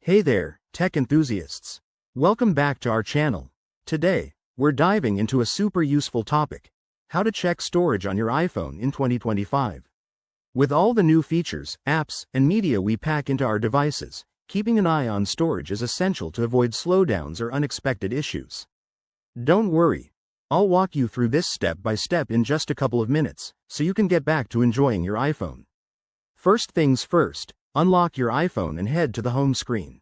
Hey there, tech enthusiasts. Welcome back to our channel. Today, we're diving into a super useful topic: how to check storage on your iPhone in 2025. With all the new features, apps, and media we pack into our devices, keeping an eye on storage is essential to avoid slowdowns or unexpected issues. Don't worry, I'll walk you through this step by step in just a couple of minutes, so you can get back to enjoying your iPhone. First things first, unlock your iPhone and head to the home screen.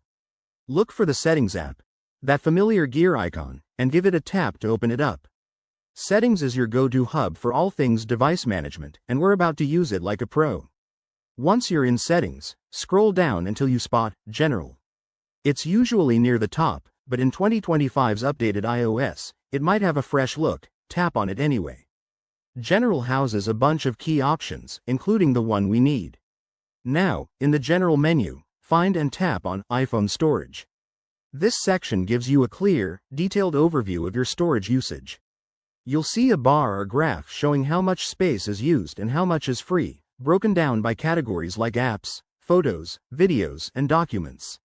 Look for the Settings app, that familiar gear icon, and give it a tap to open it up. Settings is your go-to hub for all things device management, and we're about to use it like a pro. Once you're in Settings, scroll down until you spot General. It's usually near the top, but in 2025's updated iOS, it might have a fresh look. Tap on it anyway. General houses a bunch of key options, including the one we need. Now, in the General menu, find and tap on iPhone Storage. This section gives you a clear, detailed overview of your storage usage. You'll see a bar or graph showing how much space is used and how much is free, broken down by categories like apps, photos, videos, and documents.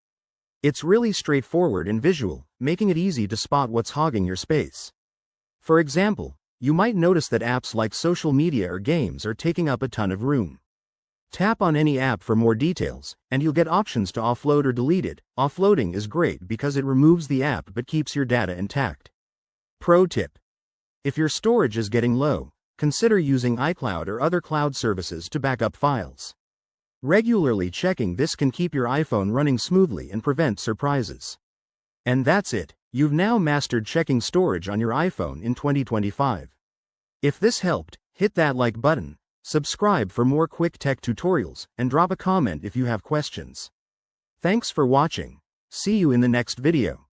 It's really straightforward and visual, making it easy to spot what's hogging your space. For example, you might notice that apps like social media or games are taking up a ton of room. Tap on any app for more details, and you'll get options to offload or delete it. Offloading is great because it removes the app but keeps your data intact. Pro tip: if your storage is getting low, consider using iCloud or other cloud services to back up files. Regularly checking this can keep your iPhone running smoothly and prevent surprises. And that's it, you've now mastered checking storage on your iPhone in 2025. If this helped, hit that like button, subscribe for more quick tech tutorials, and drop a comment if you have questions. Thanks for watching. See you in the next video.